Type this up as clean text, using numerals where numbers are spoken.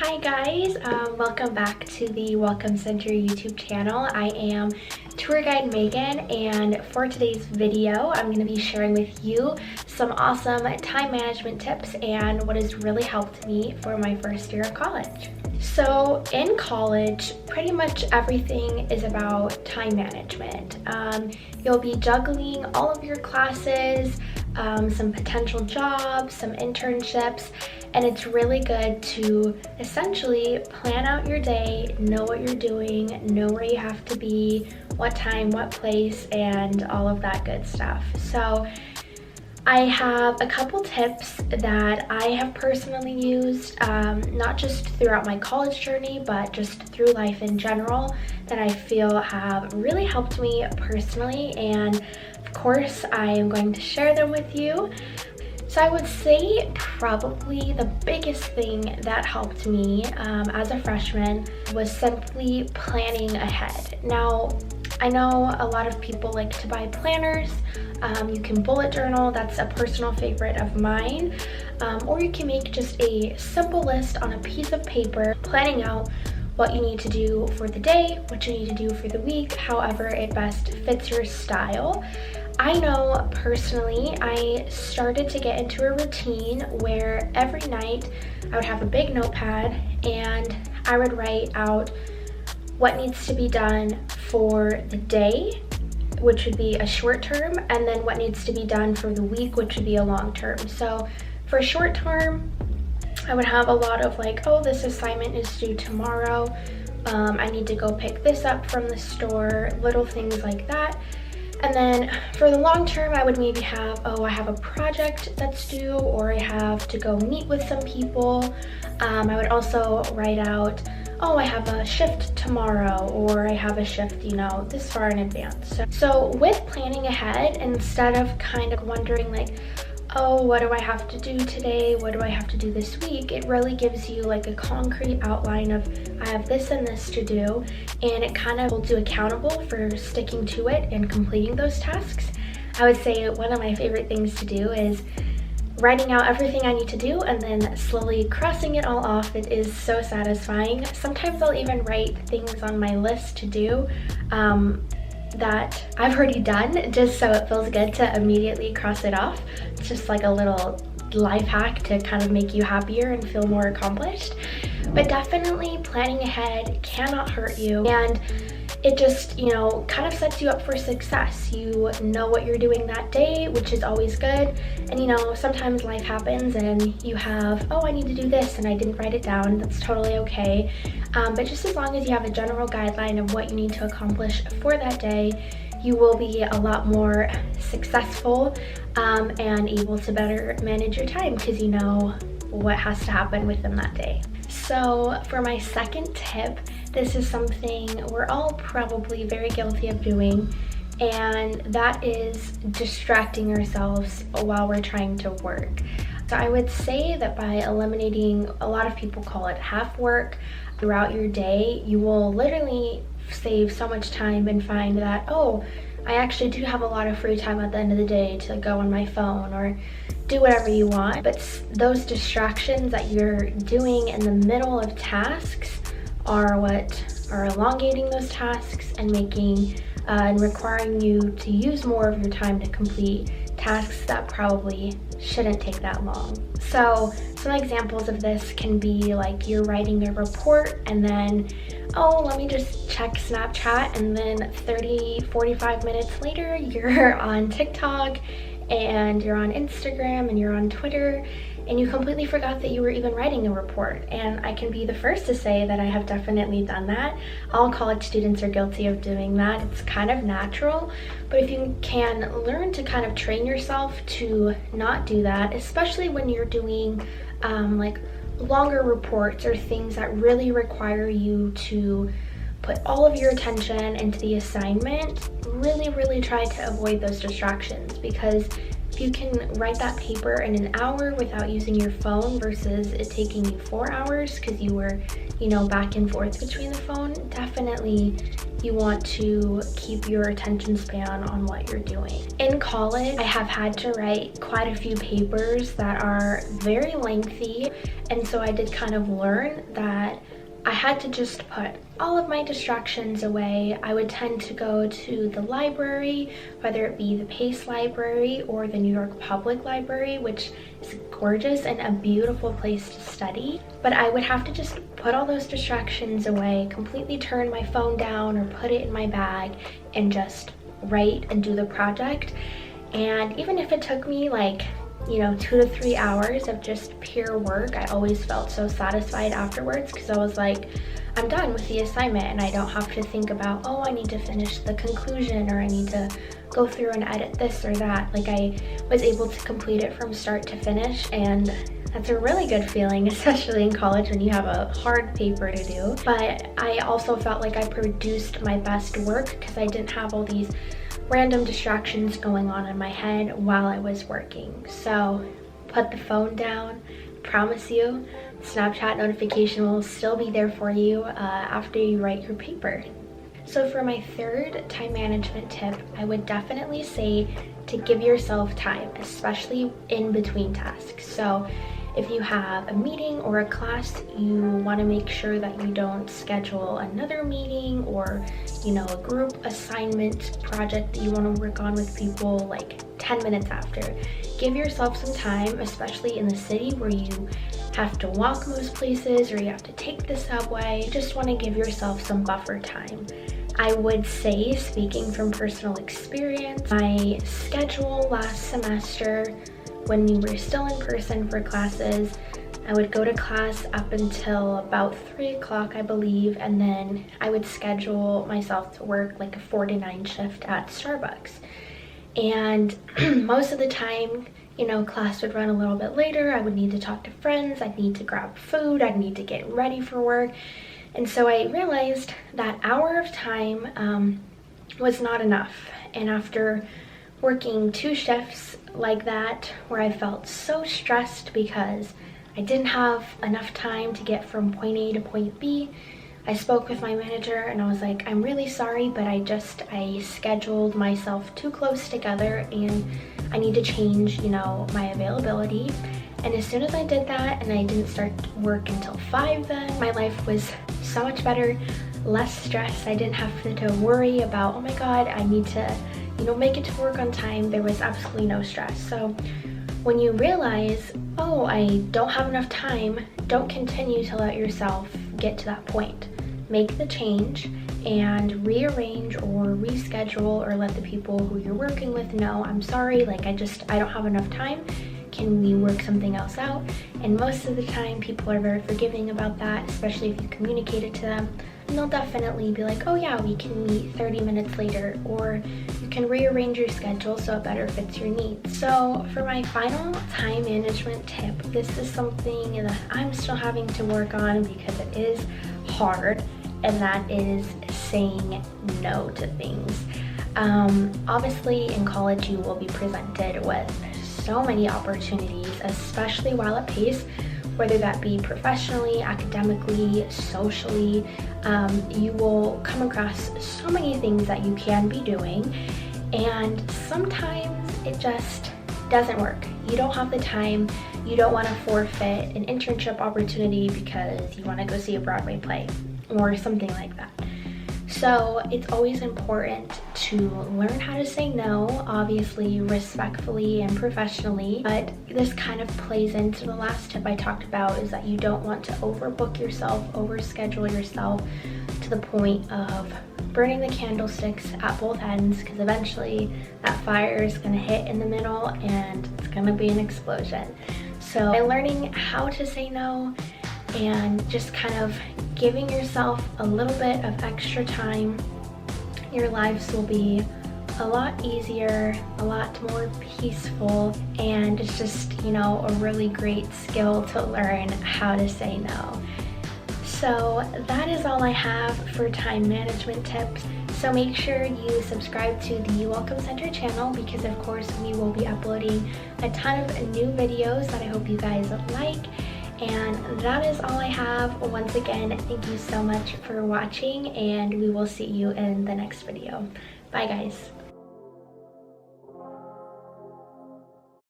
Hi guys, welcome back to the Welcome Center YouTube channel. I am tour guide Megan, and for today's video I'm going to be sharing with you some awesome time management tips and what has really helped me for my first year of college. So in college, pretty much everything is about time management. You'll be juggling all of your classes, some potential jobs, some internships, and it's really good to essentially plan out your day, know what you're doing, know where you have to be, what time, what place, and all of that good stuff. So I have a couple tips that I have personally used, not just throughout my college journey, but just through life in general, that I feel have really helped me personally, and of course I am going to share them with you. So I would say probably the biggest thing that helped me as a freshman was simply planning ahead. Now, I know a lot of people like to buy planners. You can bullet journal, that's a personal favorite of mine, or you can make just a simple list on a piece of paper, planning out what you need to do for the day, what you need to do for the week, however it best fits your style. I know personally I started to get into a routine where every night I would have a big notepad and I would write out what needs to be done for the day, which would be a short term, and then what needs to be done for the week, which would be a long term. So for short term, I would have a lot of like, oh, this assignment is due tomorrow. I need to go pick this up from the store, little things like that. And then for the long term, I would maybe have, oh, I have a project that's due, or I have to go meet with some people. I would also write out, oh, I have a shift tomorrow, or I have a shift, this far in advance. So with planning ahead, instead of kind of wondering like, oh, what do I have to do today? What do I have to do this week? It really gives you like a concrete outline of, I have this and this to do, and it kind of holds you accountable for sticking to it and completing those tasks. I would say one of my favorite things to do is writing out everything I need to do and then slowly crossing it all off. It is so satisfying. Sometimes I'll even write things on my list to do that I've already done, just so it feels good to immediately cross it off. It's just like a little life hack to kind of make you happier and feel more accomplished. But definitely planning ahead cannot hurt you, and it just, kind of sets you up for success. You know what you're doing that day, which is always good. And sometimes life happens and you have, oh, I need to do this and I didn't write it down. That's totally okay. But just as long as you have a general guideline of what you need to accomplish for that day, you will be a lot more successful and able to better manage your time because you know what has to happen within that day. So for my second tip, this is something we're all probably very guilty of doing, and that is distracting ourselves while we're trying to work. So I would say that by eliminating, a lot of people call it half work, throughout your day, you will literally save so much time and find that, oh, I actually do have a lot of free time at the end of the day to go on my phone or do whatever you want. But those distractions that you're doing in the middle of tasks are what are elongating those tasks and making and requiring you to use more of your time to complete tasks that probably shouldn't take that long. So some examples of this can be like you're writing a report and then, oh, let me just check Snapchat, and then 45 minutes later you're on TikTok and you're on Instagram and you're on Twitter, and you completely forgot that you were even writing a report. And I can be the first to say that I have definitely done that. All college students are guilty of doing that. It's kind of natural, but if you can learn to kind of train yourself to not do that, especially when you're doing like longer reports or things that really require you to put all of your attention into the assignment, really try to avoid those distractions, because if you can write that paper in an hour without using your phone versus it taking you 4 hours because you were, back and forth between the phone, definitely you want to keep your attention span on what you're doing. In college, I have had to write quite a few papers that are very lengthy, And so I did kind of learn that I had to just put all of my distractions away. I would tend to go to the library, whether it be the Pace Library or the New York Public Library, which is gorgeous and a beautiful place to study. But I would have to just put all those distractions away, completely turn my phone down or put it in my bag and just write and do the project. And even if it took me like, you know, 2 to 3 hours of just pure work, I always felt so satisfied afterwards, because I was like, I'm done with the assignment and I don't have to think about, oh, I need to finish the conclusion or I need to go through and edit this or that. Like, I was able to complete it from start to finish, and that's a really good feeling, especially in college when you have a hard paper to do. But I also felt like I produced my best work because I didn't have all these random distractions going on in my head while I was working. So put the phone down. Promise you, Snapchat notification will still be there for you after you write your paper. So for my third time management tip, I would definitely say to give yourself time, especially in between tasks. So if you have a meeting or a class, you want to make sure that you don't schedule another meeting or, you know, a group assignment project that you want to work on with people like 10 minutes after. Give yourself some time, especially in the city where you have to walk most places or you have to take the subway. You just want to give yourself some buffer time. I would say, speaking from personal experience, my schedule last semester, when we were still in person for classes, I would go to class up until about 3 o'clock, I believe, and then I would schedule myself to work like a 4 to 9 shift at Starbucks. And most of the time, you know, class would run a little bit later. I would need to talk to friends, I'd need to grab food, I'd need to get ready for work. And so I realized that hour of time was not enough. And after working 2 shifts like that, where I felt so stressed because I didn't have enough time to get from point A to point B, I spoke with my manager and I was like, I'm really sorry, but I scheduled myself too close together and I need to change, you know, my availability. And as soon as I did that and I didn't start work until 5 then, my life was so much better, less stress. I didn't have to worry about, oh my God, I need to, you know, make it to work on time. There was absolutely no stress. So when you realize, oh, I don't have enough time, don't continue to let yourself get to that point. Make the change and rearrange or reschedule, or let the people who you're working with know, I'm sorry, like I don't have enough time. Can we work something else out? And most of the time people are very forgiving about that, especially if you communicate it to them. And they'll definitely be like, oh yeah, we can meet 30 minutes later, or you can rearrange your schedule so it better fits your needs. So for my final time management tip, this is something that I'm still having to work on because it is hard, and that is saying no to things. Obviously in college you will be presented with so many opportunities, especially while at Pace, whether that be professionally, academically, socially. You will come across so many things that you can be doing, and sometimes it just doesn't work. You don't have the time. You don't want to forfeit an internship opportunity because you want to go see a Broadway play or something like that. So it's always important to learn how to say no, obviously respectfully and professionally, but this kind of plays into the last tip I talked about, is that you don't want to overbook yourself, overschedule yourself to the point of burning the candlesticks at both ends, because eventually that fire is going to hit in the middle and it's going to be an explosion. So by learning how to say no and just kind of giving yourself a little bit of extra time, your lives will be a lot easier, a lot more peaceful, and it's just, you know, a really great skill to learn how to say no. So that is all I have for time management tips. So make sure you subscribe to the Welcome Center channel, because of course we will be uploading a ton of new videos that I hope you guys like. And that is all I have. Once again, thank you so much for watching, and we will see you in the next video. Bye guys.